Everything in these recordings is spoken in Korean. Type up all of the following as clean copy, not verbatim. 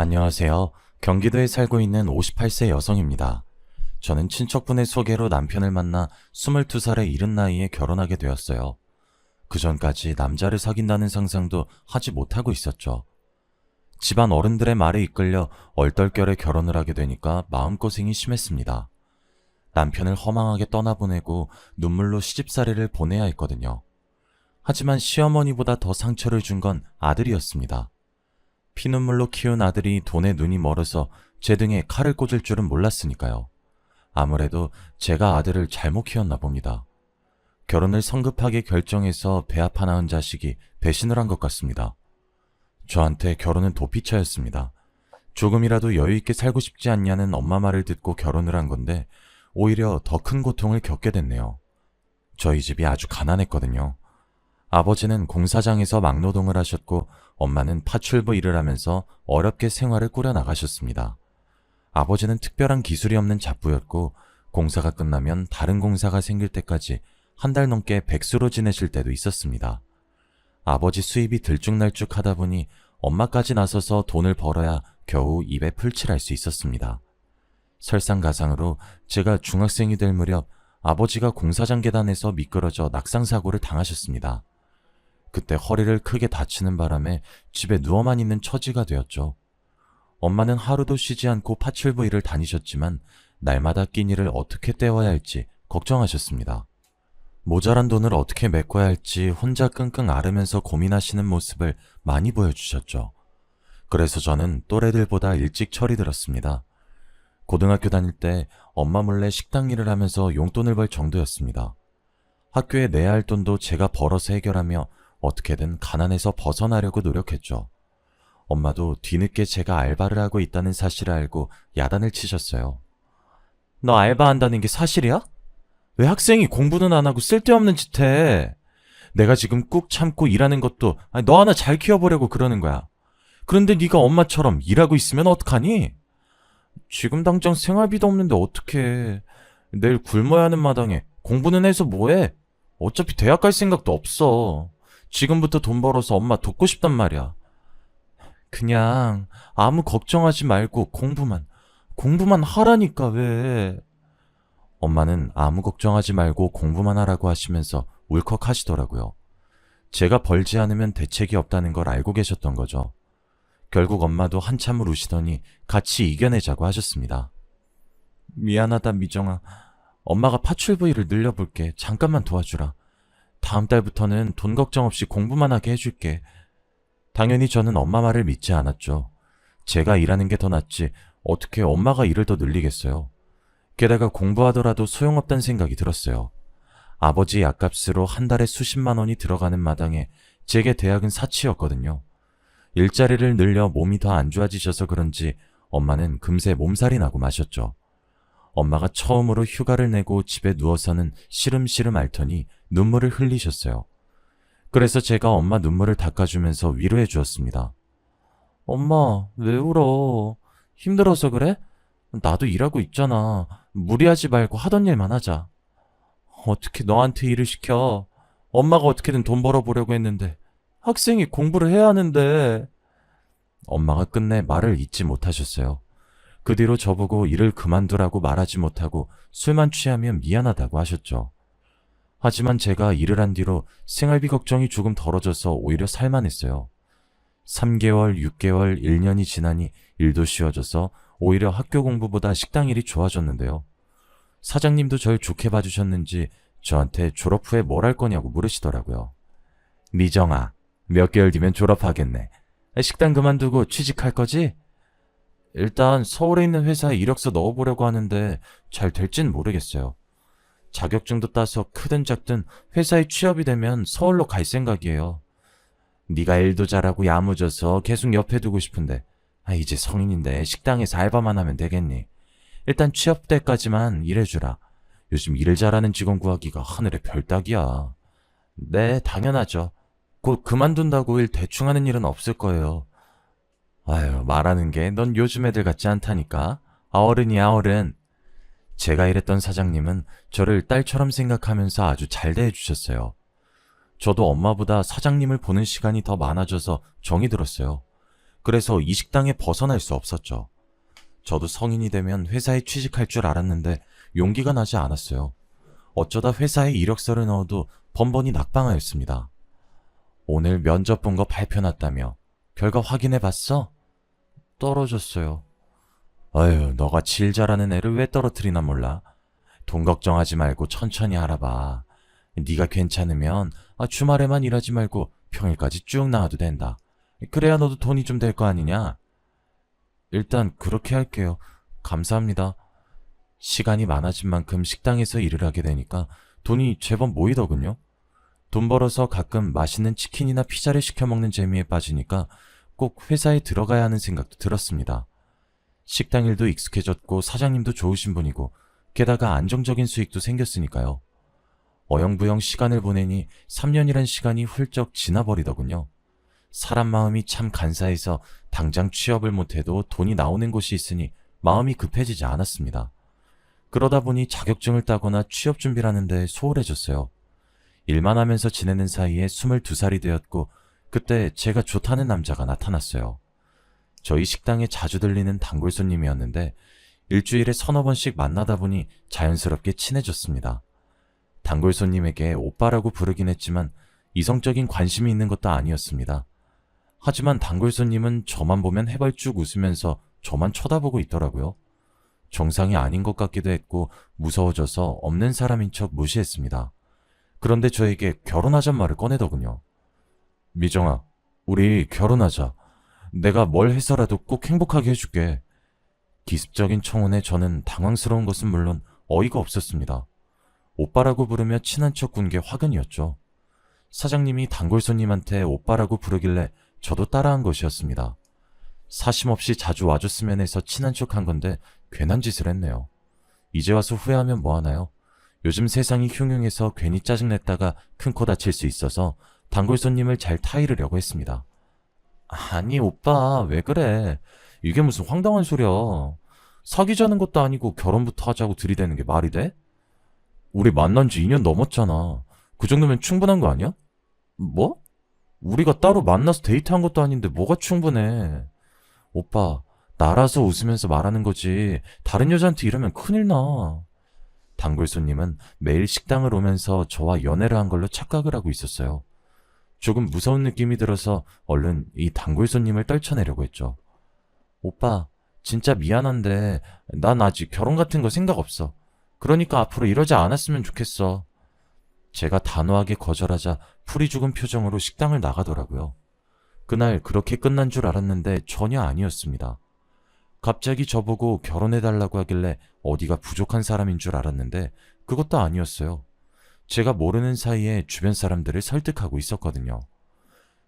안녕하세요. 경기도에 살고 있는 58세 여성입니다. 저는 친척분의 소개로 남편을 만나 22살의 이른 나이에 결혼하게 되었어요. 그 전까지 남자를 사귄다는 상상도 하지 못하고 있었죠. 집안 어른들의 말에 이끌려 얼떨결에 결혼을 하게 되니까 마음고생이 심했습니다. 남편을 허망하게 떠나보내고 눈물로 시집살이를 보내야 했거든요. 하지만 시어머니보다 더 상처를 준 건 아들이었습니다. 피눈물로 키운 아들이 돈에 눈이 멀어서 제 등에 칼을 꽂을 줄은 몰랐으니까요. 아무래도 제가 아들을 잘못 키웠나 봅니다. 결혼을 성급하게 결정해서 배 아파 낳은 자식이 배신을 한 것 같습니다. 저한테 결혼은 도피처였습니다. 조금이라도 여유있게 살고 싶지 않냐는 엄마 말을 듣고 결혼을 한 건데 오히려 더 큰 고통을 겪게 됐네요. 저희 집이 아주 가난했거든요. 아버지는 공사장에서 막노동을 하셨고 엄마는 파출부 일을 하면서 어렵게 생활을 꾸려나가셨습니다. 아버지는 특별한 기술이 없는 잡부였고 공사가 끝나면 다른 공사가 생길 때까지 한 달 넘게 백수로 지내실 때도 있었습니다. 아버지 수입이 들쭉날쭉하다 보니 엄마까지 나서서 돈을 벌어야 겨우 입에 풀칠할 수 있었습니다. 설상가상으로 제가 중학생이 될 무렵 아버지가 공사장 계단에서 미끄러져 낙상사고를 당하셨습니다. 그때 허리를 크게 다치는 바람에 집에 누워만 있는 처지가 되었죠. 엄마는 하루도 쉬지 않고 파출부 일을 다니셨지만 날마다 끼니를 어떻게 때워야 할지 걱정하셨습니다. 모자란 돈을 어떻게 메꿔야 할지 혼자 끙끙 앓으면서 고민하시는 모습을 많이 보여주셨죠. 그래서 저는 또래들보다 일찍 철이 들었습니다. 고등학교 다닐 때 엄마 몰래 식당 일을 하면서 용돈을 벌 정도였습니다. 학교에 내야 할 돈도 제가 벌어서 해결하며 어떻게든 가난에서 벗어나려고 노력했죠. 엄마도 뒤늦게 제가 알바를 하고 있다는 사실을 알고 야단을 치셨어요. 너 알바한다는 게 사실이야? 왜 학생이 공부는 안 하고 쓸데없는 짓 해? 내가 지금 꾹 참고 일하는 것도 너 하나 잘 키워보려고 그러는 거야. 그런데 네가 엄마처럼 일하고 있으면 어떡하니? 지금 당장 생활비도 없는데 어떡해. 내일 굶어야 하는 마당에 공부는 해서 뭐해? 어차피 대학 갈 생각도 없어. 지금부터 돈 벌어서 엄마 돕고 싶단 말이야. 그냥 아무 걱정하지 말고 공부만 하라니까 왜. 엄마는 아무 걱정하지 말고 공부만 하라고 하시면서 울컥하시더라고요. 제가 벌지 않으면 대책이 없다는 걸 알고 계셨던 거죠. 결국 엄마도 한참을 우시더니 같이 이겨내자고 하셨습니다. 미안하다 미정아. 엄마가 파출부 일을 늘려볼게. 잠깐만 도와주라. 다음 달부터는 돈 걱정 없이 공부만 하게 해줄게. 당연히 저는 엄마 말을 믿지 않았죠. 제가 일하는 게 더 낫지 어떻게 엄마가 일을 더 늘리겠어요. 게다가 공부하더라도 소용없다는 생각이 들었어요. 아버지 약값으로 한 달에 수십만 원이 들어가는 마당에 제게 대학은 사치였거든요. 일자리를 늘려 몸이 더 안 좋아지셔서 그런지 엄마는 금세 몸살이 나고 마셨죠. 엄마가 처음으로 휴가를 내고 집에 누워서는 시름시름 앓더니 눈물을 흘리셨어요. 그래서 제가 엄마 눈물을 닦아주면서 위로해 주었습니다. 엄마, 왜 울어? 힘들어서 그래? 나도 일하고 있잖아. 무리하지 말고 하던 일만 하자. 어떻게 너한테 일을 시켜? 엄마가 어떻게든 돈 벌어보려고 했는데 학생이 공부를 해야 하는데. 엄마가 끝내 말을 잇지 못하셨어요. 그 뒤로 저보고 일을 그만두라고 말하지 못하고 술만 취하면 미안하다고 하셨죠. 하지만 제가 일을 한 뒤로 생활비 걱정이 조금 덜어져서 오히려 살만했어요. 3개월, 6개월, 1년이 지나니 일도 쉬워져서 오히려 학교 공부보다 식당 일이 좋아졌는데요. 사장님도 절 좋게 봐주셨는지 저한테 졸업 후에 뭘 할 거냐고 물으시더라고요. 미정아, 몇 개월 뒤면 졸업하겠네. 식당 그만두고 취직할 거지? 일단 서울에 있는 회사에 이력서 넣어보려고 하는데 잘 될진 모르겠어요. 자격증도 따서 크든 작든 회사에 취업이 되면 서울로 갈 생각이에요. 네가 일도 잘하고 야무져서 계속 옆에 두고 싶은데 이제 성인인데 식당에서 알바만 하면 되겠니? 일단 취업 때까지만 일해주라. 요즘 일 잘하는 직원 구하기가 하늘의 별 따기야. 네, 당연하죠. 곧 그만둔다고 일 대충 하는 일은 없을 거예요. 아유, 말하는 게 넌 요즘 애들 같지 않다니까. 어른이야, 어른. 제가 일했던 사장님은 저를 딸처럼 생각하면서 아주 잘 대해주셨어요. 저도 엄마보다 사장님을 보는 시간이 더 많아져서 정이 들었어요. 그래서 이 식당에 벗어날 수 없었죠. 저도 성인이 되면 회사에 취직할 줄 알았는데 용기가 나지 않았어요. 어쩌다 회사에 이력서를 넣어도 번번이 낙방하였습니다. 오늘 면접 본 거 발표 났다며. 결과 확인해 봤어? 떨어졌어요. 아유, 너가 질 잘하는 애를 왜 떨어뜨리나 몰라. 돈 걱정하지 말고 천천히 알아봐. 네가 괜찮으면 주말에만 일하지 말고 평일까지 쭉 나와도 된다. 그래야 너도 돈이 좀 될 거 아니냐? 일단 그렇게 할게요. 감사합니다. 시간이 많아진 만큼 식당에서 일을 하게 되니까 돈이 제법 모이더군요. 돈 벌어서 가끔 맛있는 치킨이나 피자를 시켜 먹는 재미에 빠지니까 꼭 회사에 들어가야 하는 생각도 들었습니다. 식당 일도 익숙해졌고 사장님도 좋으신 분이고 게다가 안정적인 수익도 생겼으니까요. 어영부영 시간을 보내니 3년이란 시간이 훌쩍 지나버리더군요. 사람 마음이 참 간사해서 당장 취업을 못해도 돈이 나오는 곳이 있으니 마음이 급해지지 않았습니다. 그러다 보니 자격증을 따거나 취업 준비를 하는데 소홀해졌어요. 일만 하면서 지내는 사이에 22살이 되었고 그때 제가 좋다는 남자가 나타났어요. 저희 식당에 자주 들리는 단골 손님이었는데 일주일에 서너 번씩 만나다 보니 자연스럽게 친해졌습니다. 단골 손님에게 오빠라고 부르긴 했지만 이성적인 관심이 있는 것도 아니었습니다. 하지만 단골 손님은 저만 보면 해발쭉 웃으면서 저만 쳐다보고 있더라고요. 정상이 아닌 것 같기도 했고 무서워져서 없는 사람인 척 무시했습니다. 그런데 저에게 결혼하잔 말을 꺼내더군요. 미정아, 우리 결혼하자. 내가 뭘 해서라도 꼭 행복하게 해줄게. 기습적인 청혼에 저는 당황스러운 것은 물론 어이가 없었습니다. 오빠라고 부르며 친한 척 군 게 화근이었죠. 사장님이 단골 손님한테 오빠라고 부르길래 저도 따라한 것이었습니다. 사심없이 자주 와줬으면 해서 친한 척 한 건데 괜한 짓을 했네요. 이제 와서 후회하면 뭐하나요? 요즘 세상이 흉흉해서 괜히 짜증냈다가 큰 코 다칠 수 있어서 단골 손님을 잘 타이르려고 했습니다. 아니 오빠 왜 그래? 이게 무슨 황당한 소리야. 사귀자는 것도 아니고 결혼부터 하자고 들이대는 게 말이 돼? 우리 만난 지 2년 넘었잖아. 그 정도면 충분한 거 아니야? 뭐? 우리가 따로 만나서 데이트한 것도 아닌데 뭐가 충분해. 오빠, 나라서 웃으면서 말하는 거지. 다른 여자한테 이러면 큰일 나. 단골 손님은 매일 식당을 오면서 저와 연애를 한 걸로 착각을 하고 있었어요. 조금 무서운 느낌이 들어서 얼른 이 단골 손님을 떨쳐내려고 했죠. 오빠, 진짜 미안한데 난 아직 결혼 같은 거 생각 없어. 그러니까 앞으로 이러지 않았으면 좋겠어. 제가 단호하게 거절하자 풀이 죽은 표정으로 식당을 나가더라고요. 그날 그렇게 끝난 줄 알았는데 전혀 아니었습니다. 갑자기 저보고 결혼해달라고 하길래 어디가 부족한 사람인 줄 알았는데 그것도 아니었어요. 제가 모르는 사이에 주변 사람들을 설득하고 있었거든요.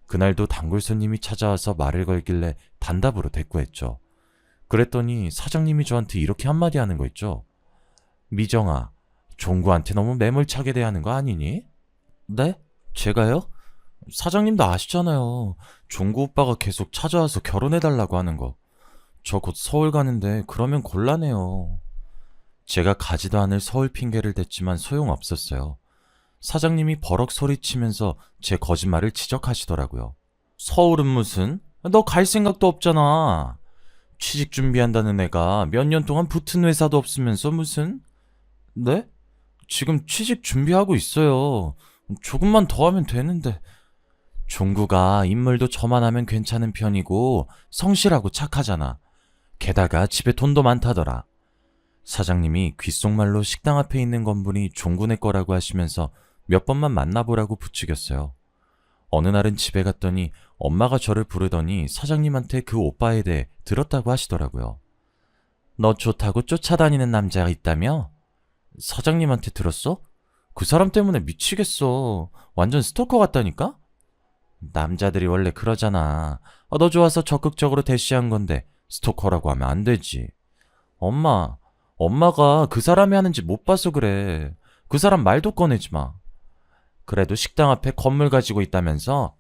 그날도 단골 손님이 찾아와서 말을 걸길래 단답으로 대꾸했죠. 그랬더니 사장님이 저한테 이렇게 한마디 하는 거 있죠. 미정아, 종구한테 너무 매몰차게 대하는 거 아니니? 네? 제가요? 사장님도 아시잖아요. 종구 오빠가 계속 찾아와서 결혼해달라고 하는 거. 저 곧 서울 가는데 그러면 곤란해요. 제가 가지도 않을 서울 핑계를 댔지만 소용없었어요. 사장님이 버럭 소리치면서 제 거짓말을 지적하시더라고요. 서울은 무슨? 너 갈 생각도 없잖아. 취직 준비한다는 애가 몇 년 동안 붙은 회사도 없으면서 무슨? 네? 지금 취직 준비하고 있어요. 조금만 더 하면 되는데. 종구가 인물도 저만 하면 괜찮은 편이고 성실하고 착하잖아. 게다가 집에 돈도 많다더라. 사장님이 귓속말로 식당 앞에 있는 건물이 종구네 거라고 하시면서 몇 번만 만나보라고 부추겼어요. 어느 날은 집에 갔더니 엄마가 저를 부르더니 사장님한테 그 오빠에 대해 들었다고 하시더라고요. 너 좋다고 쫓아다니는 남자가 있다며? 사장님한테 들었어? 그 사람 때문에 미치겠어. 완전 스토커 같다니까? 남자들이 원래 그러잖아. 너 좋아서 적극적으로 대시한 건데 스토커라고 하면 안 되지. 엄마가 그 사람이 하는지 못 봐서 그래. 그 사람 말도 꺼내지 마. 그래도 식당 앞에 건물 가지고 있다면서?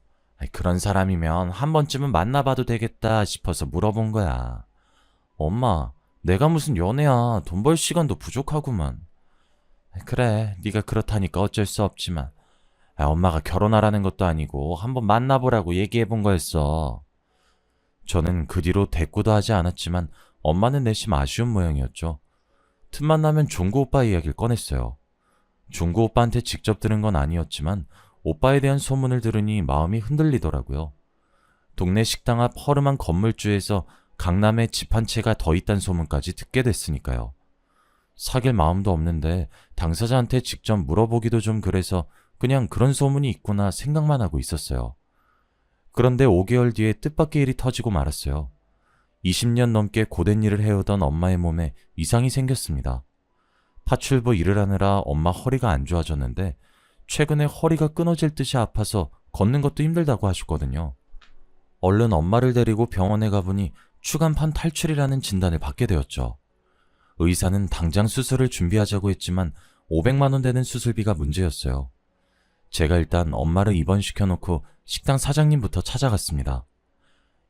그런 사람이면 한 번쯤은 만나봐도 되겠다 싶어서 물어본 거야. 엄마, 내가 무슨 연애야. 돈 벌 시간도 부족하구만. 그래, 네가 그렇다니까 어쩔 수 없지만 엄마가 결혼하라는 것도 아니고 한번 만나보라고 얘기해본 거였어. 저는 그 뒤로 대꾸도 하지 않았지만 엄마는 내심 아쉬운 모양이었죠. 틈만 나면 종구 오빠 이야기를 꺼냈어요. 종구 오빠한테 직접 들은 건 아니었지만 오빠에 대한 소문을 들으니 마음이 흔들리더라고요. 동네 식당 앞 허름한 건물주에서 강남에 집 한 채가 더 있다는 소문까지 듣게 됐으니까요. 사귈 마음도 없는데 당사자한테 직접 물어보기도 좀 그래서 그냥 그런 소문이 있구나 생각만 하고 있었어요. 그런데 5개월 뒤에 뜻밖의 일이 터지고 말았어요. 20년 넘게 고된 일을 해오던 엄마의 몸에 이상이 생겼습니다. 파출부 일을 하느라 엄마 허리가 안 좋아졌는데 최근에 허리가 끊어질 듯이 아파서 걷는 것도 힘들다고 하셨거든요. 얼른 엄마를 데리고 병원에 가보니 추간판 탈출이라는 진단을 받게 되었죠. 의사는 당장 수술을 준비하자고 했지만 500만 원 되는 수술비가 문제였어요. 제가 일단 엄마를 입원시켜놓고 식당 사장님부터 찾아갔습니다.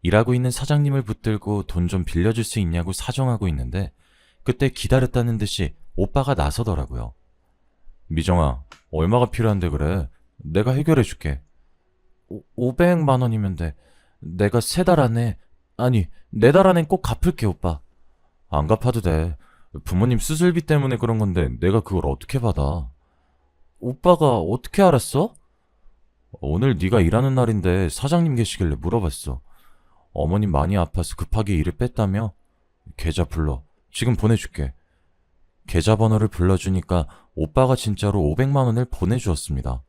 일하고 있는 사장님을 붙들고 돈 좀 빌려줄 수 있냐고 사정하고 있는데 그때 기다렸다는 듯이 오빠가 나서더라고요. 미정아, 얼마가 필요한데 그래? 내가 해결해줄게. 500만 원이면 돼. 내가 3달 안에, 아니 4달 안엔 꼭 갚을게 오빠. 안 갚아도 돼. 부모님 수술비 때문에 그런 건데 내가 그걸 어떻게 받아? 오빠가 어떻게 알았어? 오늘 네가 일하는 날인데 사장님 계시길래 물어봤어. 어머님 많이 아파서 급하게 일을 뺐다며? 계좌 불러. 지금 보내줄게. 계좌번호를 불러주니까 오빠가 진짜로 500만 원을 보내주었습니다.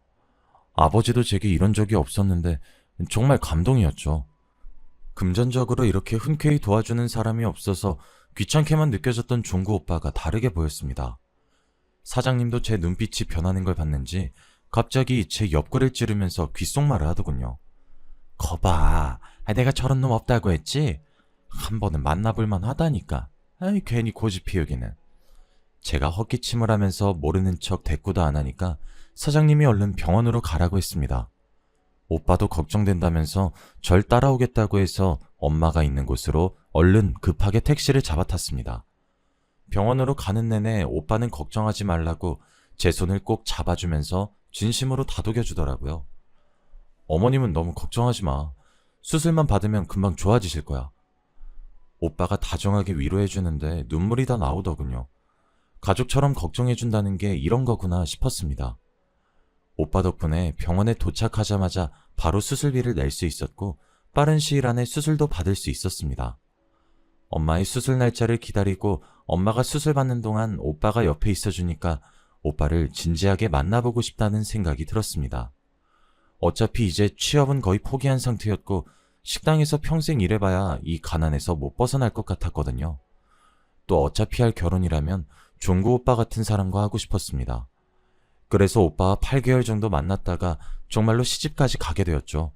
아버지도 제게 이런 적이 없었는데 정말 감동이었죠. 금전적으로 이렇게 흔쾌히 도와주는 사람이 없어서 귀찮게만 느껴졌던 종구 오빠가 다르게 보였습니다. 사장님도 제 눈빛이 변하는 걸 봤는지 갑자기 제 옆구리를 찌르면서 귓속말을 하더군요. 거봐, 내가 저런 놈 없다고 했지? 한 번은 만나볼만 하다니까. 아이, 괜히 고집 피우기는. 제가 헛기침을 하면서 모르는 척 대꾸도 안 하니까 사장님이 얼른 병원으로 가라고 했습니다. 오빠도 걱정된다면서 절 따라오겠다고 해서 엄마가 있는 곳으로 얼른 급하게 택시를 잡아탔습니다. 병원으로 가는 내내 오빠는 걱정하지 말라고 제 손을 꼭 잡아주면서 진심으로 다독여주더라고요. 어머님은 너무 걱정하지 마. 수술만 받으면 금방 좋아지실 거야. 오빠가 다정하게 위로해주는데 눈물이 다 나오더군요. 가족처럼 걱정해준다는 게 이런 거구나 싶었습니다. 오빠 덕분에 병원에 도착하자마자 바로 수술비를 낼 수 있었고 빠른 시일 안에 수술도 받을 수 있었습니다. 엄마의 수술 날짜를 기다리고 엄마가 수술 받는 동안 오빠가 옆에 있어주니까 오빠를 진지하게 만나보고 싶다는 생각이 들었습니다. 어차피 이제 취업은 거의 포기한 상태였고 식당에서 평생 일해봐야 이 가난에서 못 벗어날 것 같았거든요. 또 어차피 할 결혼이라면 종구 오빠 같은 사람과 하고 싶었습니다. 그래서 오빠와 8개월 정도 만났다가 정말로 시집까지 가게 되었죠.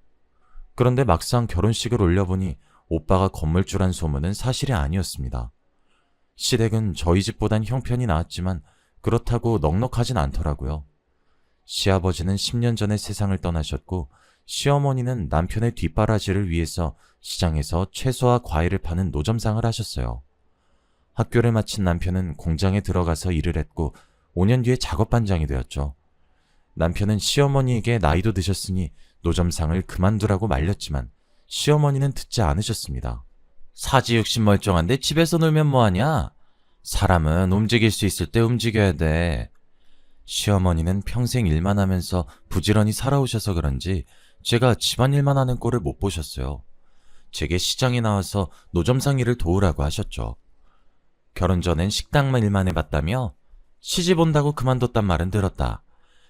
그런데 막상 결혼식을 올려보니 오빠가 건물주란 소문은 사실이 아니었습니다. 시댁은 저희 집보단 형편이 나았지만 그렇다고 넉넉하진 않더라고요. 시아버지는 10년 전에 세상을 떠나셨고 시어머니는 남편의 뒷바라지를 위해서 시장에서 채소와 과일을 파는 노점상을 하셨어요. 학교를 마친 남편은 공장에 들어가서 일을 했고 5년 뒤에 작업반장이 되었죠. 남편은 시어머니에게 나이도 드셨으니 노점상을 그만두라고 말렸지만 시어머니는 듣지 않으셨습니다. 사지육신 멀쩡한데 집에서 놀면 뭐하냐? 사람은 움직일 수 있을 때 움직여야 돼. 시어머니는 평생 일만 하면서 부지런히 살아오셔서 그런지 제가 집안일만 하는 꼴을 못 보셨어요. 제게 시장에 나와서 노점상 일을 도우라고 하셨죠. 결혼 전엔 식당만 일만 해봤다며? 시집 온다고 그만뒀단 말은 들었다.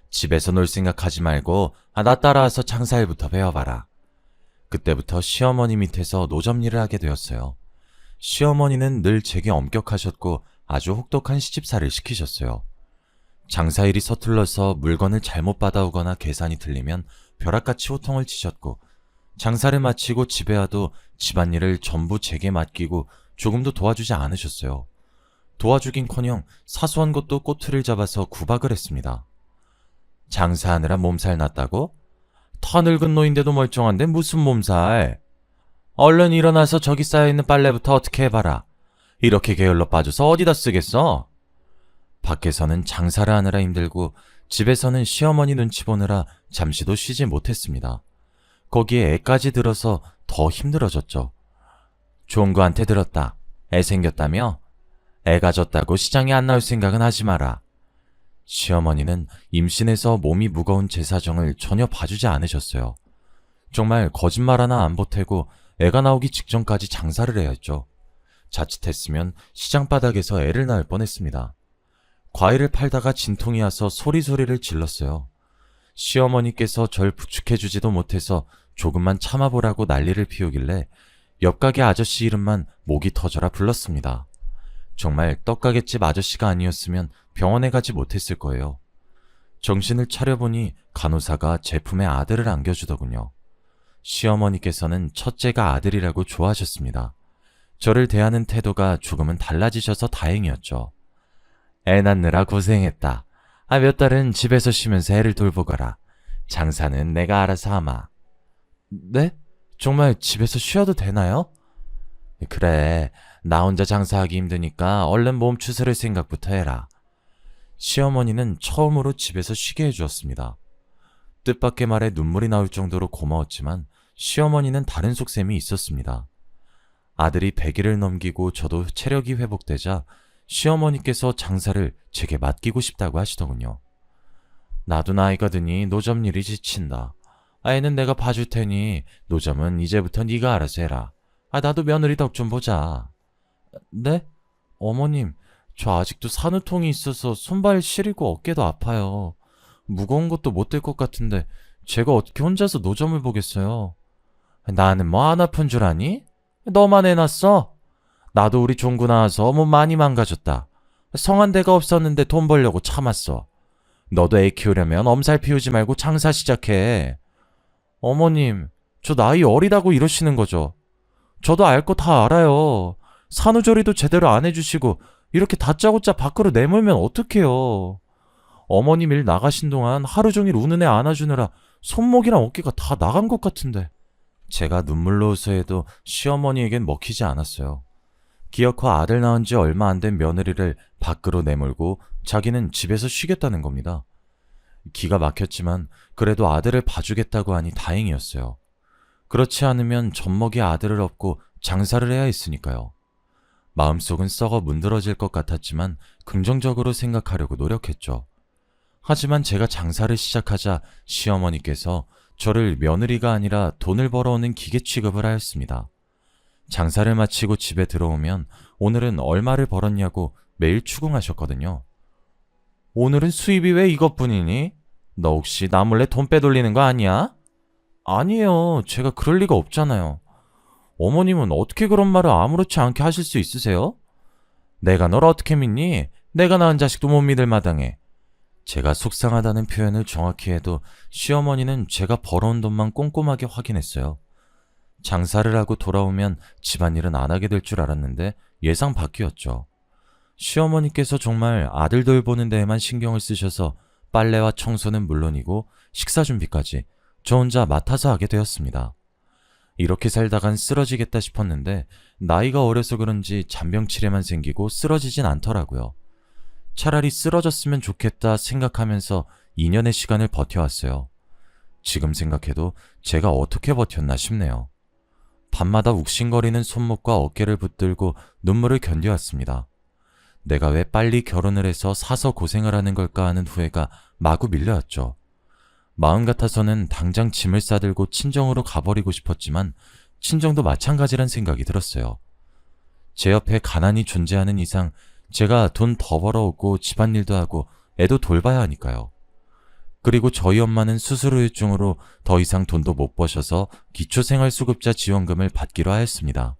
집에서 놀 생각하지 말고 나 따라와서 장사일부터 배워봐라. 그때부터 시어머니 밑에서 노점 일을 하게 되었어요. 시어머니는 늘 제게 엄격하셨고 아주 혹독한 시집살이를 시키셨어요. 장사일이 서툴러서 물건을 잘못 받아오거나 계산이 틀리면 벼락같이 호통을 치셨고 장사를 마치고 집에 와도 집안일을 전부 제게 맡기고 조금도 도와주지 않으셨어요. 도와주긴커녕 사소한 것도 꼬투리를 잡아서 구박을 했습니다. 장사하느라 몸살 났다고? 터 늙은 노인데도 멀쩡한데 무슨 몸살? 얼른 일어나서 저기 쌓여있는 빨래부터 어떻게 해봐라. 이렇게 게을러 빠져서 어디다 쓰겠어? 밖에서는 장사를 하느라 힘들고 집에서는 시어머니 눈치 보느라 잠시도 쉬지 못했습니다. 거기에 애까지 들어서 더 힘들어졌죠. 종구한테 들었다. 애 생겼다며? 애 가졌다고 시장에 안 나올 생각은 하지 마라. 시어머니는 임신해서 몸이 무거운 제 사정을 전혀 봐주지 않으셨어요. 정말 거짓말 하나 안 보태고 애가 나오기 직전까지 장사를 해야 했죠. 자칫했으면 시장 바닥에서 애를 낳을 뻔했습니다. 과일을 팔다가 진통이 와서 소리소리를 질렀어요. 시어머니께서 절 부축해주지도 못해서 조금만 참아보라고 난리를 피우길래 옆 가게 아저씨 이름만 목이 터져라 불렀습니다. 정말 떡가게집 아저씨가 아니었으면 병원에 가지 못했을 거예요. 정신을 차려보니 간호사가 제품에 아들을 안겨주더군요. 시어머니께서는 첫째가 아들이라고 좋아하셨습니다. 저를 대하는 태도가 조금은 달라지셔서 다행이었죠. 애 낳느라 고생했다. 몇 달은 집에서 쉬면서 애를 돌보거라. 장사는 내가 알아서 하마. 네? 정말 집에서 쉬어도 되나요? 그래, 나 혼자 장사하기 힘드니까 얼른 몸 추스를 생각부터 해라. 시어머니는 처음으로 집에서 쉬게 해주었습니다. 뜻밖의 말에 눈물이 나올 정도로 고마웠지만 시어머니는 다른 속셈이 있었습니다. 아들이 100일을 넘기고 저도 체력이 회복되자 시어머니께서 장사를 제게 맡기고 싶다고 하시더군요. 나도 나이가 드니 노점 일이 지친다. 애는 내가 봐줄 테니 노점은 이제부터 네가 알아서 해라. 나도 며느리 덕 좀 보자. 네? 어머님, 저 아직도 산후통이 있어서 손발 시리고 어깨도 아파요. 무거운 것도 못 들 것 같은데 제가 어떻게 혼자서 노점을 보겠어요? 나는 뭐 안 아픈 줄 아니? 너만 해놨어? 나도 우리 종구 나와서 몸 많이 망가졌다. 성한 데가 없었는데 돈 벌려고 참았어. 너도 애 키우려면 엄살 피우지 말고 장사 시작해. 어머님, 저 나이 어리다고 이러시는 거죠? 저도 알 거 다 알아요. 산후조리도 제대로 안 해주시고 이렇게 다짜고짜 밖으로 내몰면 어떡해요. 어머님 일 나가신 동안 하루 종일 우는 애 안아주느라 손목이랑 어깨가 다 나간 것 같은데. 제가 눈물로 호소해도 시어머니에겐 먹히지 않았어요. 기어코 아들 낳은 지 얼마 안 된 며느리를 밖으로 내몰고 자기는 집에서 쉬겠다는 겁니다. 기가 막혔지만 그래도 아들을 봐주겠다고 하니 다행이었어요. 그렇지 않으면 젖먹이 아들을 업고 장사를 해야 했으니까요. 마음속은 썩어 문드러질 것 같았지만 긍정적으로 생각하려고 노력했죠. 하지만 제가 장사를 시작하자 시어머니께서 저를 며느리가 아니라 돈을 벌어오는 기계 취급을 하였습니다. 장사를 마치고 집에 들어오면 오늘은 얼마를 벌었냐고 매일 추궁하셨거든요. 오늘은 수입이 왜 이것뿐이니? 너 혹시 나 몰래 돈 빼돌리는 거 아니야? 아니에요. 제가 그럴 리가 없잖아요. 어머님은 어떻게 그런 말을 아무렇지 않게 하실 수 있으세요? 내가 널 어떻게 믿니? 내가 낳은 자식도 못 믿을 마당에. 제가 속상하다는 표현을 정확히 해도 시어머니는 제가 벌어온 돈만 꼼꼼하게 확인했어요. 장사를 하고 돌아오면 집안일은 안 하게 될 줄 알았는데 예상 밖이었죠. 시어머니께서 정말 아들 돌보는 데에만 신경을 쓰셔서 빨래와 청소는 물론이고 식사 준비까지 저 혼자 맡아서 하게 되었습니다. 이렇게 살다간 쓰러지겠다 싶었는데 나이가 어려서 그런지 잔병치레만 생기고 쓰러지진 않더라고요. 차라리 쓰러졌으면 좋겠다 생각하면서 2년의 시간을 버텨왔어요. 지금 생각해도 제가 어떻게 버텼나 싶네요. 밤마다 욱신거리는 손목과 어깨를 붙들고 눈물을 견뎌왔습니다. 내가 왜 빨리 결혼을 해서 사서 고생을 하는 걸까 하는 후회가 마구 밀려왔죠. 마음 같아서는 당장 짐을 싸들고 친정으로 가버리고 싶었지만 친정도 마찬가지란 생각이 들었어요. 제 옆에 가난이 존재하는 이상 제가 돈 더 벌어오고 집안일도 하고 애도 돌봐야 하니까요. 그리고 저희 엄마는 수술 후유증으로 더 이상 돈도 못 버셔서 기초생활수급자 지원금을 받기로 하였습니다.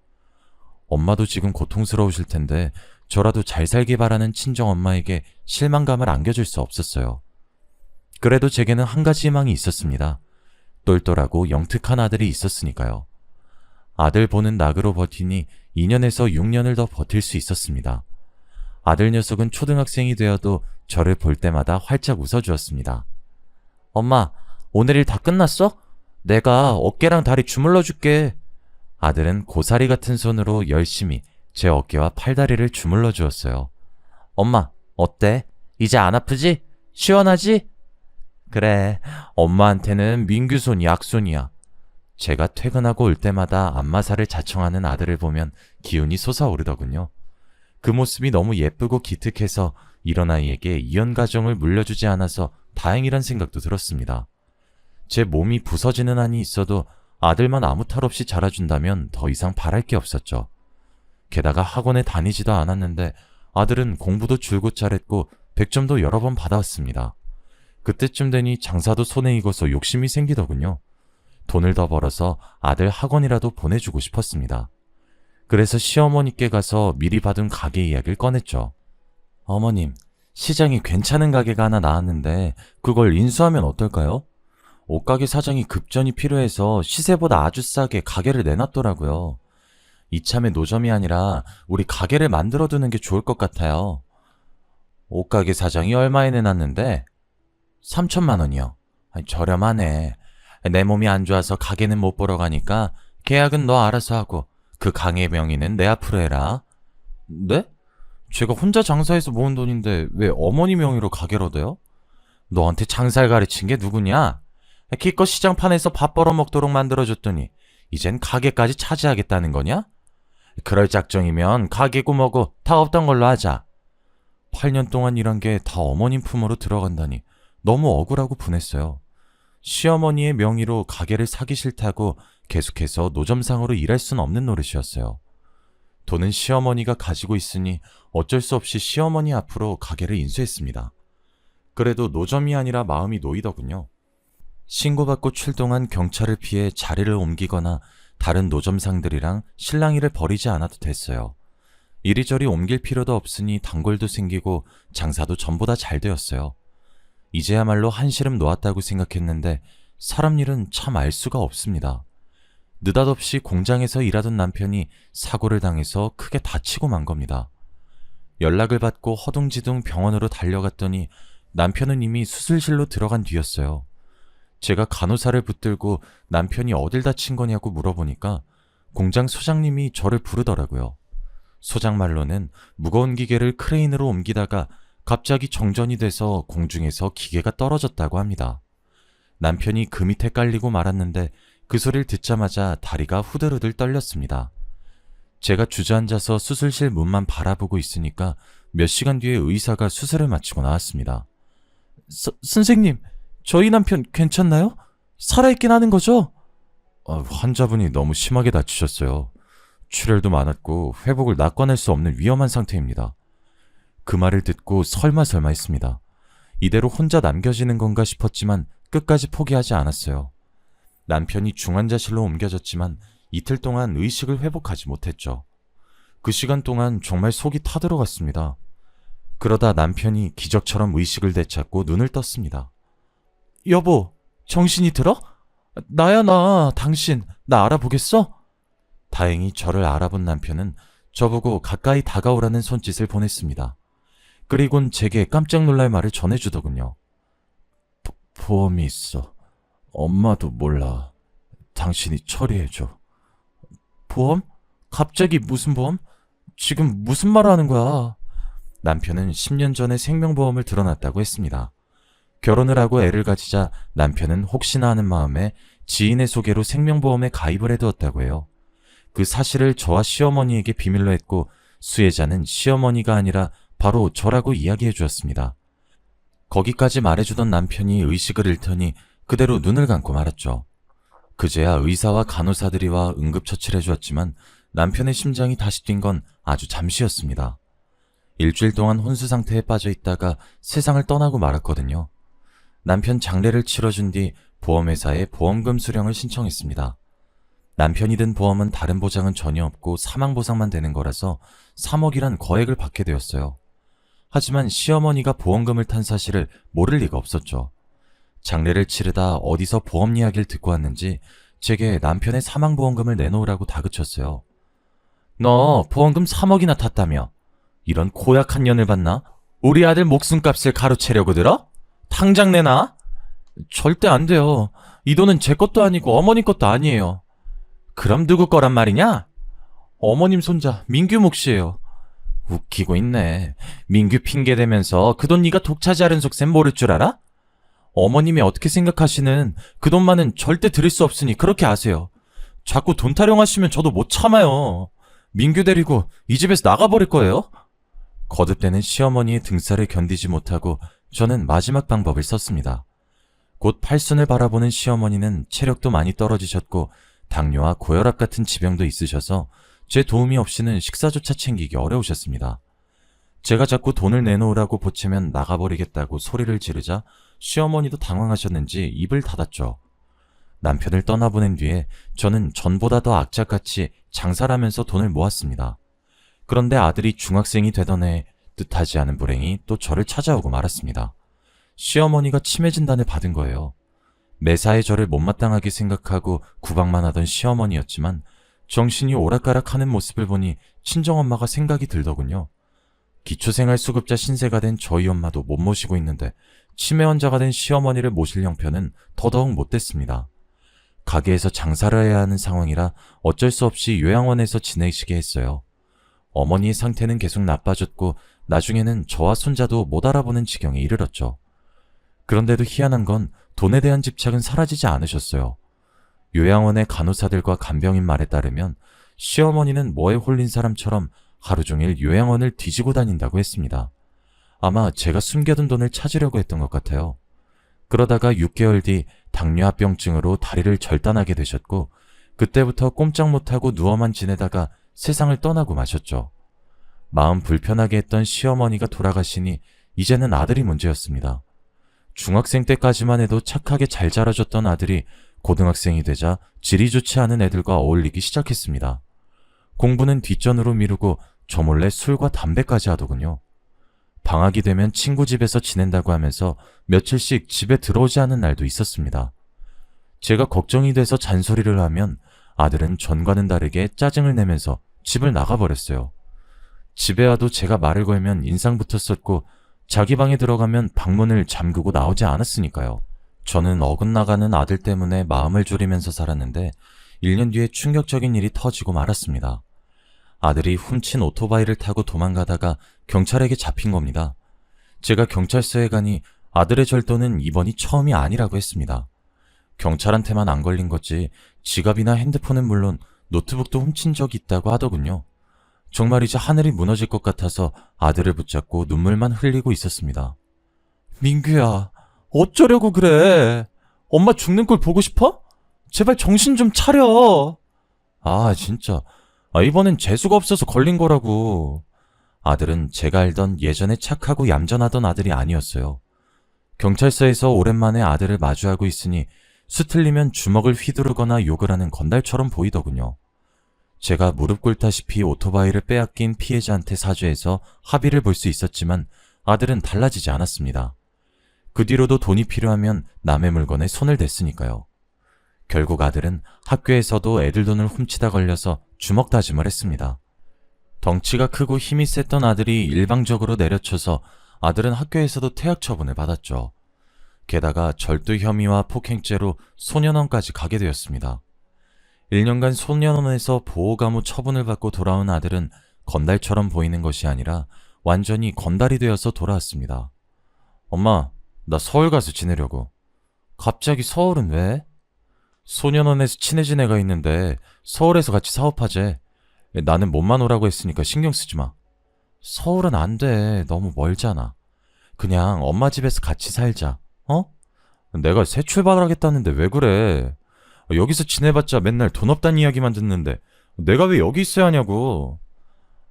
엄마도 지금 고통스러우실 텐데 저라도 잘 살기 바라는 친정엄마에게 실망감을 안겨줄 수 없었어요. 그래도 제게는 한 가지 희망이 있었습니다. 똘똘하고 영특한 아들이 있었으니까요. 아들 보는 낙으로 버티니 2년에서 6년을 더 버틸 수 있었습니다. 아들 녀석은 초등학생이 되어도 저를 볼 때마다 활짝 웃어주었습니다. 엄마, 오늘 일 다 끝났어? 내가 어깨랑 다리 주물러 줄게. 아들은 고사리 같은 손으로 열심히 제 어깨와 팔다리를 주물러 주었어요. 엄마, 어때? 이제 안 아프지? 시원하지? 그래, 엄마한테는 민규손이 약손이야. 제가 퇴근하고 올 때마다 안마사를 자청하는 아들을 보면 기운이 솟아오르더군요. 그 모습이 너무 예쁘고 기특해서 이런 아이에게 이혼 가정을 물려주지 않아서 다행이란 생각도 들었습니다. 제 몸이 부서지는 한이 있어도 아들만 아무 탈 없이 자라준다면 더 이상 바랄 게 없었죠. 게다가 학원에 다니지도 않았는데 아들은 공부도 줄곧 잘했고 100점도 여러 번 받아왔습니다. 그때쯤 되니 장사도 손에 익어서 욕심이 생기더군요. 돈을 더 벌어서 아들 학원이라도 보내주고 싶었습니다. 그래서 시어머니께 가서 미리 받은 가게 이야기를 꺼냈죠. 어머님, 시장이 괜찮은 가게가 하나 나왔는데 그걸 인수하면 어떨까요? 옷가게 사장이 급전이 필요해서 시세보다 아주 싸게 가게를 내놨더라고요. 이참에 노점이 아니라 우리 가게를 만들어두는 게 좋을 것 같아요. 옷가게 사장이 얼마에 내놨는데? 3천만 원이요. 저렴하네. 내 몸이 안 좋아서 가게는 못 보러 가니까 계약은 너 알아서 하고 그 강의 명의는 내 앞으로 해라. 네? 제가 혼자 장사해서 모은 돈인데 왜 어머니 명의로 가게를 얻어요? 너한테 장사를 가르친 게 누구냐? 기껏 시장판에서 밥 벌어먹도록 만들어줬더니 이젠 가게까지 차지하겠다는 거냐? 그럴 작정이면 가게고 뭐고 다 없던 걸로 하자. 8년 동안 일한 게 다 어머님 품으로 들어간다니 너무 억울하고 분했어요. 시어머니의 명의로 가게를 사기 싫다고 계속해서 노점상으로 일할 순 없는 노릇이었어요. 돈은 시어머니가 가지고 있으니 어쩔 수 없이 시어머니 앞으로 가게를 인수했습니다. 그래도 노점이 아니라 마음이 놓이더군요. 신고받고 출동한 경찰을 피해 자리를 옮기거나 다른 노점상들이랑 실랑이를 벌이지 않아도 됐어요. 이리저리 옮길 필요도 없으니 단골도 생기고 장사도 전보다 잘 되었어요. 이제야말로 한시름 놓았다고 생각했는데 사람 일은 참 알 수가 없습니다. 느닷없이 공장에서 일하던 남편이 사고를 당해서 크게 다치고 만 겁니다. 연락을 받고 허둥지둥 병원으로 달려갔더니 남편은 이미 수술실로 들어간 뒤였어요. 제가 간호사를 붙들고 남편이 어딜 다친 거냐고 물어보니까 공장 소장님이 저를 부르더라고요. 소장 말로는 무거운 기계를 크레인으로 옮기다가 갑자기 정전이 돼서 공중에서 기계가 떨어졌다고 합니다. 남편이 그 밑에 깔리고 말았는데 그 소리를 듣자마자 다리가 후들후들 떨렸습니다. 제가 주저앉아서 수술실 문만 바라보고 있으니까 몇 시간 뒤에 의사가 수술을 마치고 나왔습니다. 선생님, 저희 남편 괜찮나요? 살아있긴 하는 거죠? 환자분이 너무 심하게 다치셨어요. 출혈도 많았고 회복을 낙관할 수 없는 위험한 상태입니다. 그 말을 듣고 설마 했습니다. 이대로 혼자 남겨지는 건가 싶었지만 끝까지 포기하지 않았어요. 남편이 중환자실로 옮겨졌지만 이틀 동안 의식을 회복하지 못했죠. 그 시간 동안 정말 속이 타들어갔습니다. 그러다 남편이 기적처럼 의식을 되찾고 눈을 떴습니다. 여보, 정신이 들어? 나야 나, 당신, 나 알아보겠어? 다행히 저를 알아본 남편은 저보고 가까이 다가오라는 손짓을 보냈습니다. 그리곤 제게 깜짝 놀랄 말을 전해주더군요. 보험이 있어. 엄마도 몰라. 당신이 처리해줘. 보험? 갑자기 무슨 보험? 지금 무슨 말을 하는 거야? 남편은 10년 전에 생명보험을 들어놨다고 했습니다. 결혼을 하고 애를 가지자 남편은 혹시나 하는 마음에 지인의 소개로 생명보험에 가입을 해두었다고 해요. 그 사실을 저와 시어머니에게 비밀로 했고 수혜자는 시어머니가 아니라 바로 저라고 이야기해 주었습니다. 거기까지 말해주던 남편이 의식을 잃더니 그대로 눈을 감고 말았죠. 그제야 의사와 간호사들이 와 응급처치를 해주었지만 남편의 심장이 다시 뛴 건 아주 잠시였습니다. 일주일 동안 혼수 상태에 빠져 있다가 세상을 떠나고 말았거든요. 남편 장례를 치러준 뒤 보험회사에 보험금 수령을 신청했습니다. 남편이 든 보험은 다른 보장은 전혀 없고 사망보상만 되는 거라서 3억이란 거액을 받게 되었어요. 하지만 시어머니가 보험금을 탄 사실을 모를 리가 없었죠. 장례를 치르다 어디서 보험 이야기를 듣고 왔는지 제게 남편의 사망보험금을 내놓으라고 다그쳤어요. 너 보험금 3억이나 탔다며? 이런 고약한 년을 봤나? 우리 아들 목숨값을 가로채려고 들어? 당장 내놔? 절대 안 돼요. 이 돈은 제 것도 아니고 어머님 것도 아니에요. 그럼 누구 거란 말이냐? 어머님 손자 민규 몫이에요. 웃기고 있네. 민규 핑계대면서 그 돈 네가 독차지하는 속셈 모를 줄 알아? 어머님이 어떻게 생각하시는 그 돈만은 절대 드릴 수 없으니 그렇게 아세요. 자꾸 돈 타령하시면 저도 못 참아요. 민규 데리고 이 집에서 나가버릴 거예요? 거듭대는 시어머니의 등살을 견디지 못하고 저는 마지막 방법을 썼습니다. 곧 팔순을 바라보는 시어머니는 체력도 많이 떨어지셨고 당뇨와 고혈압 같은 지병도 있으셔서 제 도움이 없이는 식사조차 챙기기 어려우셨습니다. 제가 자꾸 돈을 내놓으라고 보채면 나가버리겠다고 소리를 지르자 시어머니도 당황하셨는지 입을 닫았죠. 남편을 떠나보낸 뒤에 저는 전보다 더 악착같이 장사를 하면서 돈을 모았습니다. 그런데 아들이 중학생이 되던 해 뜻하지 않은 불행이 또 저를 찾아오고 말았습니다. 시어머니가 치매 진단을 받은 거예요. 매사에 저를 못마땅하게 생각하고 구박만 하던 시어머니였지만 정신이 오락가락하는 모습을 보니 친정엄마가 생각이 들더군요. 기초생활수급자 신세가 된 저희 엄마도 못 모시고 있는데 치매 환자가 된 시어머니를 모실 형편은 더더욱 못됐습니다. 가게에서 장사를 해야 하는 상황이라 어쩔 수 없이 요양원에서 지내시게 했어요. 어머니의 상태는 계속 나빠졌고 나중에는 저와 손자도 못 알아보는 지경에 이르렀죠. 그런데도 희한한 건 돈에 대한 집착은 사라지지 않으셨어요. 요양원의 간호사들과 간병인 말에 따르면 시어머니는 뭐에 홀린 사람처럼 하루 종일 요양원을 뒤지고 다닌다고 했습니다. 아마 제가 숨겨둔 돈을 찾으려고 했던 것 같아요. 그러다가 6개월 뒤 당뇨합병증으로 다리를 절단하게 되셨고 그때부터 꼼짝 못하고 누워만 지내다가 세상을 떠나고 마셨죠. 마음 불편하게 했던 시어머니가 돌아가시니 이제는 아들이 문제였습니다. 중학생 때까지만 해도 착하게 잘 자라줬던 아들이 고등학생이 되자 질이 좋지 않은 애들과 어울리기 시작했습니다. 공부는 뒷전으로 미루고 저 몰래 술과 담배까지 하더군요. 방학이 되면 친구 집에서 지낸다고 하면서 며칠씩 집에 들어오지 않은 날도 있었습니다. 제가 걱정이 돼서 잔소리를 하면 아들은 전과는 다르게 짜증을 내면서 집을 나가버렸어요. 집에 와도 제가 말을 걸면 인상 붙었었고 자기 방에 들어가면 방문을 잠그고 나오지 않았으니까요. 저는 어긋나가는 아들 때문에 마음을 졸이면서 살았는데 1년 뒤에 충격적인 일이 터지고 말았습니다. 아들이 훔친 오토바이를 타고 도망가다가 경찰에게 잡힌 겁니다. 제가 경찰서에 가니 아들의 절도는 이번이 처음이 아니라고 했습니다. 경찰한테만 안 걸린 거지 지갑이나 핸드폰은 물론 노트북도 훔친 적이 있다고 하더군요. 정말 이제 하늘이 무너질 것 같아서 아들을 붙잡고 눈물만 흘리고 있었습니다. 민규야, 어쩌려고 그래? 엄마 죽는 걸 보고 싶어? 제발 정신 좀 차려. 아, 진짜. 이번엔 재수가 없어서 걸린 거라고. 아들은 제가 알던 예전에 착하고 얌전하던 아들이 아니었어요. 경찰서에서 오랜만에 아들을 마주하고 있으니 수틀리면 주먹을 휘두르거나 욕을 하는 건달처럼 보이더군요. 제가 무릎 꿇다시피 오토바이를 빼앗긴 피해자한테 사죄해서 합의를 볼 수 있었지만 아들은 달라지지 않았습니다. 그 뒤로도 돈이 필요하면 남의 물건에 손을 댔으니까요. 결국 아들은 학교에서도 애들 돈을 훔치다 걸려서 주먹 다짐을 했습니다. 덩치가 크고 힘이 셌던 아들이 일방적으로 내려쳐서 아들은 학교에서도 퇴학 처분을 받았죠. 게다가 절도 혐의와 폭행죄로 소년원까지 가게 되었습니다. 1년간 소년원에서 보호감호 처분을 받고 돌아온 아들은 건달처럼 보이는 것이 아니라 완전히 건달이 되어서 돌아왔습니다. 엄마, 나 서울 가서 지내려고. 갑자기 서울은 왜? 소년원에서 친해진 애가 있는데 서울에서 같이 사업하재. 나는 몸만 오라고 했으니까 신경 쓰지 마. 서울은 안 돼. 너무 멀잖아. 그냥 엄마 집에서 같이 살자. 어? 내가 새 출발하겠다는데 왜 그래? 여기서 지내봤자 맨날 돈 없다는 이야기만 듣는데 내가 왜 여기 있어야 하냐고.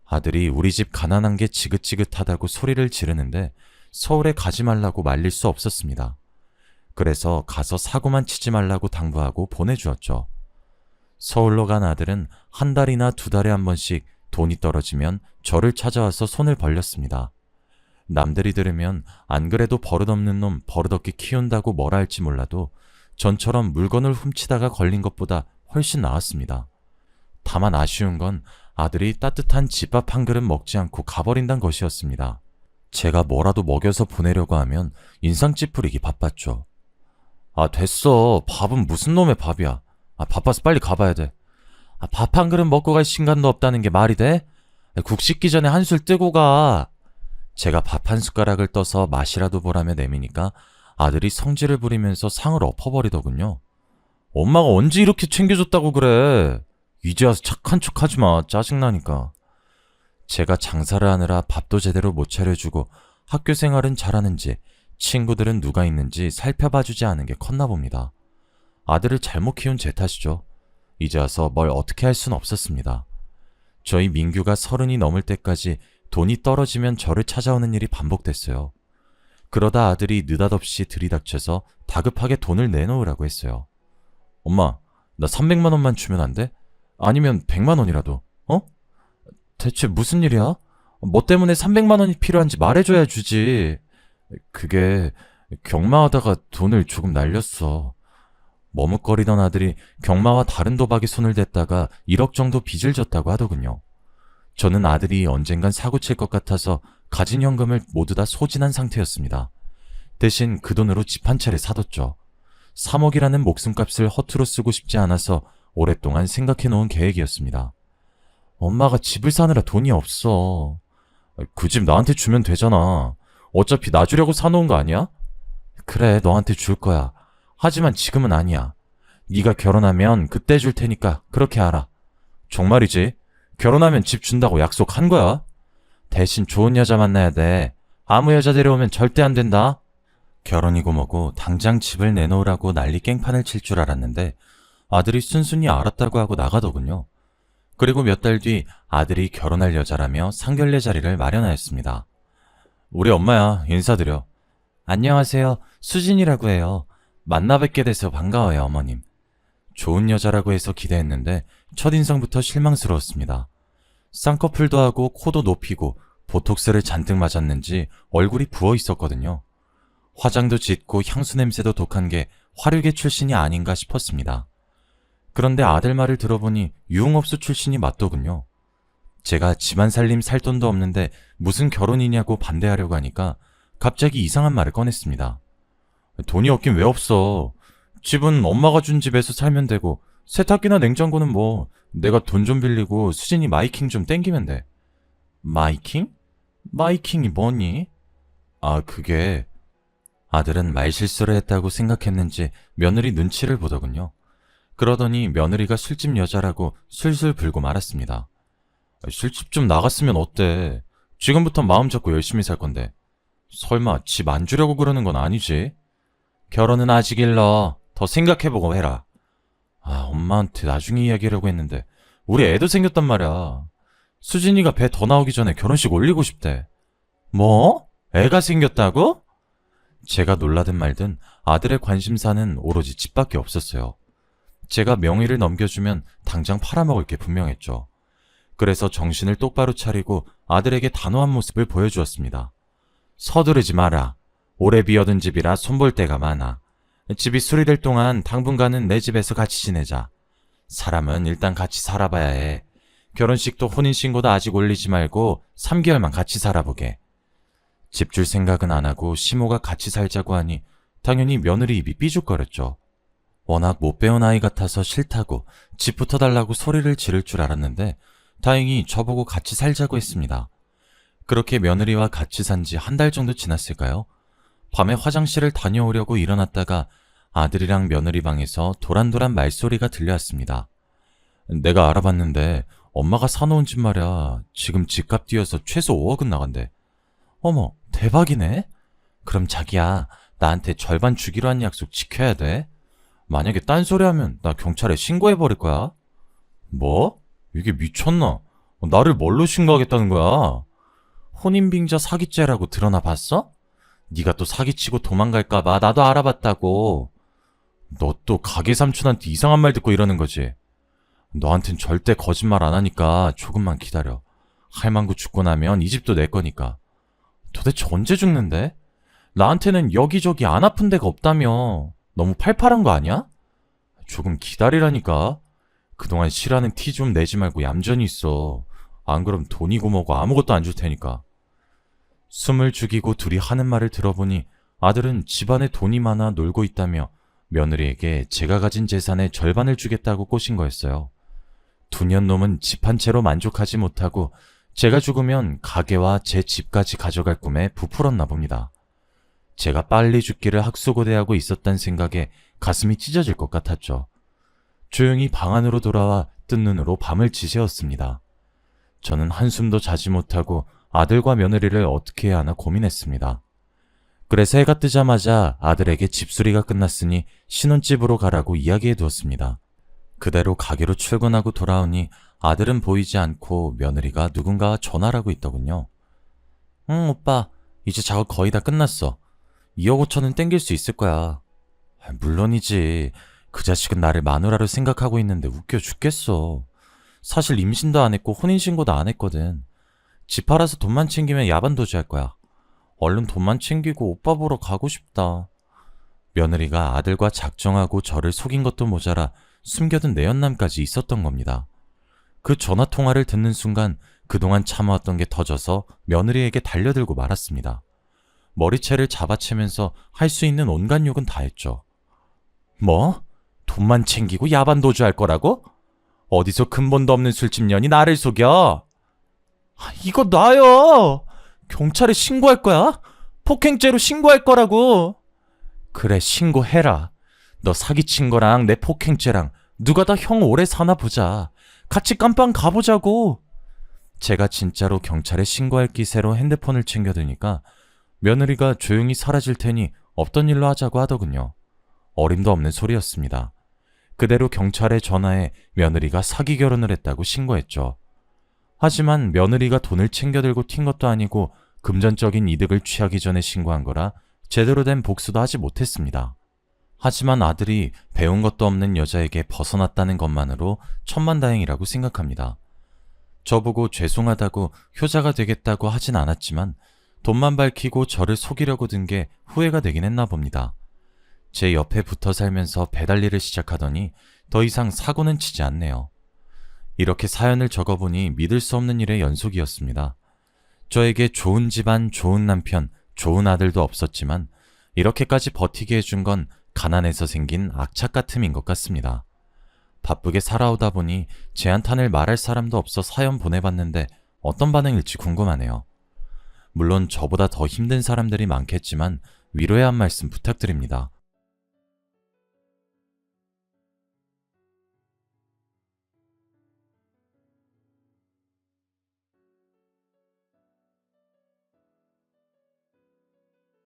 아들이 우리 집 가난한 게 지긋지긋하다고 소리를 지르는데 서울에 가지 말라고 말릴 수 없었습니다. 그래서 가서 사고만 치지 말라고 당부하고 보내주었죠. 서울로 간 아들은 한 달이나 두 달에 한 번씩 돈이 떨어지면 저를 찾아와서 손을 벌렸습니다. 남들이 들으면 안 그래도 버릇없는 놈 버릇없게 키운다고 뭐라 할지 몰라도 전처럼 물건을 훔치다가 걸린 것보다 훨씬 나았습니다. 다만 아쉬운 건 아들이 따뜻한 집밥 한 그릇 먹지 않고 가버린다는 것이었습니다. 제가 뭐라도 먹여서 보내려고 하면 인상 찌푸리기 바빴죠. 아, 됐어. 밥은 무슨 놈의 밥이야. 바빠서 빨리 가봐야 돼. 밥 한 그릇 먹고 갈 시간도 없다는 게 말이 돼? 국 씻기 전에 한술 뜨고 가. 제가 밥 한 숟가락을 떠서 맛이라도 보라며 내미니까 아들이 성질을 부리면서 상을 엎어버리더군요. 엄마가 언제 이렇게 챙겨줬다고 그래? 이제 와서 착한 척 하지 마. 짜증나니까. 제가 장사를 하느라 밥도 제대로 못 차려주고 학교 생활은 잘하는지 친구들은 누가 있는지 살펴봐주지 않은 게 컸나 봅니다. 아들을 잘못 키운 제 탓이죠. 이제 와서 뭘 어떻게 할 순 없었습니다. 저희 민규가 30이 넘을 때까지 돈이 떨어지면 저를 찾아오는 일이 반복됐어요. 그러다 아들이 느닷없이 들이닥쳐서 다급하게 돈을 내놓으라고 했어요. 엄마, 나 300만 원만 주면 안 돼? 아니면 100만 원이라도, 어? 대체 무슨 일이야? 뭐 때문에 300만 원이 필요한지 말해줘야 주지. 그게 경마하다가 돈을 조금 날렸어. 머뭇거리던 아들이 경마와 다른 도박에 손을 댔다가 1억 정도 빚을 졌다고 하더군요. 저는 아들이 언젠간 사고칠 것 같아서 가진 현금을 모두 다 소진한 상태였습니다. 대신 그 돈으로 집 한 채를 사뒀죠. 3억이라는 목숨값을 허투루 쓰고 싶지 않아서 오랫동안 생각해 놓은 계획이었습니다. 엄마가 집을 사느라 돈이 없어. 그 집 나한테 주면 되잖아. 어차피 나 주려고 사놓은 거 아니야? 그래, 너한테 줄 거야. 하지만 지금은 아니야. 네가 결혼하면 그때 줄 테니까 그렇게 알아. 정말이지? 결혼하면 집 준다고 약속한 거야? 대신 좋은 여자 만나야 돼. 아무 여자 데려오면 절대 안 된다. 결혼이고 뭐고 당장 집을 내놓으라고 난리 깽판을 칠 줄 알았는데 아들이 순순히 알았다고 하고 나가더군요. 그리고 몇 달 뒤 아들이 결혼할 여자라며 상견례 자리를 마련하였습니다. 우리 엄마야, 인사드려. 안녕하세요, 수진이라고 해요. 만나 뵙게 돼서 반가워요, 어머님. 좋은 여자라고 해서 기대했는데 첫인상부터 실망스러웠습니다. 쌍꺼풀도 하고 코도 높이고 보톡스를 잔뜩 맞았는지 얼굴이 부어 있었거든요. 화장도 짙고 향수 냄새도 독한 게 화류계 출신이 아닌가 싶었습니다. 그런데 아들 말을 들어보니 유흥업소 출신이 맞더군요. 제가 집안 살림 살 돈도 없는데 무슨 결혼이냐고 반대하려고 하니까 갑자기 이상한 말을 꺼냈습니다. 돈이 없긴 왜 없어. 집은 엄마가 준 집에서 살면 되고 세탁기나 냉장고는 뭐 내가 돈 좀 빌리고 수진이 마이킹 좀 땡기면 돼. 마이킹? 마이킹이 뭐니? 아, 그게... 아들은 말실수를 했다고 생각했는지 며느리 눈치를 보더군요. 그러더니 며느리가 술집 여자라고 술술 불고 말았습니다. 술집 좀 나갔으면 어때? 지금부터 마음 잡고 열심히 살 건데. 설마 집 안 주려고 그러는 건 아니지? 결혼은 아직 일러. 더 생각해보고 해라. 아, 엄마한테 나중에 이야기하려고 했는데 우리 애도 생겼단 말이야. 수진이가 배 더 나오기 전에 결혼식 올리고 싶대. 뭐? 애가 생겼다고? 제가 놀라든 말든 아들의 관심사는 오로지 집밖에 없었어요. 제가 명의를 넘겨주면 당장 팔아먹을 게 분명했죠. 그래서 정신을 똑바로 차리고 아들에게 단호한 모습을 보여주었습니다. 서두르지 마라. 오래 비어둔 집이라 손볼 데가 많아. 집이 수리될 동안 당분간은 내 집에서 같이 지내자. 사람은 일단 같이 살아봐야 해. 결혼식도 혼인신고도 아직 올리지 말고 3개월만 같이 살아보게. 집 줄 생각은 안 하고 시모가 같이 살자고 하니 당연히 며느리 입이 삐죽거렸죠. 워낙 못 배운 아이 같아서 싫다고 집부터 달라고 소리를 지를 줄 알았는데 다행히 저보고 같이 살자고 했습니다. 그렇게 며느리와 같이 산 지 한 달 정도 지났을까요? 밤에 화장실을 다녀오려고 일어났다가 아들이랑 며느리 방에서 도란도란 말소리가 들려왔습니다. 내가 알아봤는데 엄마가 사놓은 집 말이야. 지금 집값 뛰어서 최소 5억은 나간대. 어머, 대박이네? 그럼 자기야, 나한테 절반 주기로 한 약속 지켜야 돼. 만약에 딴소리 하면 나 경찰에 신고해버릴 거야. 뭐? 이게 미쳤나? 나를 뭘로 신고하겠다는 거야? 혼인빙자 사기죄라고 드러나 봤어? 네가 또 사기치고 도망갈까봐 나도 알아봤다고. 너 또 가게 삼촌한테 이상한 말 듣고 이러는 거지? 너한텐 절대 거짓말 안 하니까 조금만 기다려. 할망구 죽고 나면 이 집도 내 거니까. 도대체 언제 죽는데? 나한테는 여기저기 안 아픈 데가 없다며. 너무 팔팔한 거 아니야? 조금 기다리라니까. 그동안 싫어하는 티 좀 내지 말고 얌전히 있어. 안 그럼 돈이고 뭐고 아무것도 안 줄 테니까. 숨을 죽이고 둘이 하는 말을 들어보니 아들은 집안에 돈이 많아 놀고 있다며 며느리에게 제가 가진 재산의 절반을 주겠다고 꼬신 거였어요. 두년 놈은 집 한 채로 만족하지 못하고 제가 죽으면 가게와 제 집까지 가져갈 꿈에 부풀었나 봅니다. 제가 빨리 죽기를 학수고대하고 있었단 생각에 가슴이 찢어질 것 같았죠. 조용히 방 안으로 돌아와 뜬 눈으로 밤을 지새웠습니다. 저는 한숨도 자지 못하고 아들과 며느리를 어떻게 해야 하나 고민했습니다. 그래서 해가 뜨자마자 아들에게 집수리가 끝났으니 신혼집으로 가라고 이야기해 두었습니다. 그대로 가게로 출근하고 돌아오니 아들은 보이지 않고 며느리가 누군가와 전화를 하고 있더군요. 응, 오빠. 이제 작업 거의 다 끝났어. 2억 5천은 땡길 수 있을 거야. 물론이지. 그 자식은 나를 마누라로 생각하고 있는데 웃겨 죽겠어. 사실 임신도 안 했고 혼인신고도 안 했거든. 집 팔아서 돈만 챙기면 야반도주 할 거야. 얼른 돈만 챙기고 오빠 보러 가고 싶다. 며느리가 아들과 작정하고 저를 속인 것도 모자라 숨겨둔 내연남까지 있었던 겁니다. 그 전화통화를 듣는 순간 그동안 참아왔던 게 터져서 며느리에게 달려들고 말았습니다. 머리채를 잡아채면서 할 수 있는 온갖 욕은 다 했죠. 뭐? 돈만 챙기고 야반도주 할 거라고? 어디서 근본도 없는 술집년이 나를 속여? 이거 놔요! 경찰에 신고할 거야? 폭행죄로 신고할 거라고! 그래, 신고해라. 너 사기친 거랑 내 폭행죄랑 누가 더 형 오래 사나 보자. 같이 깜빵 가보자고. 제가 진짜로 경찰에 신고할 기세로 핸드폰을 챙겨드니까 며느리가 조용히 사라질 테니 없던 일로 하자고 하더군요. 어림도 없는 소리였습니다. 그대로 경찰에 전화해 며느리가 사기 결혼을 했다고 신고했죠. 하지만 며느리가 돈을 챙겨들고 튄 것도 아니고 금전적인 이득을 취하기 전에 신고한 거라 제대로 된 복수도 하지 못했습니다. 하지만 아들이 배운 것도 없는 여자에게 벗어났다는 것만으로 천만다행이라고 생각합니다. 저보고 죄송하다고 효자가 되겠다고 하진 않았지만 돈만 밝히고 저를 속이려고 든 게 후회가 되긴 했나 봅니다. 제 옆에 붙어 살면서 배달 일을 시작하더니 더 이상 사고는 치지 않네요. 이렇게 사연을 적어보니 믿을 수 없는 일의 연속이었습니다. 저에게 좋은 집안, 좋은 남편, 좋은 아들도 없었지만 이렇게까지 버티게 해준 건 가난해서 생긴 악착 같음인 것 같습니다. 바쁘게 살아오다 보니 제 한탄을 말할 사람도 없어 사연 보내봤는데 어떤 반응일지 궁금하네요. 물론 저보다 더 힘든 사람들이 많겠지만 위로의 한 말씀 부탁드립니다.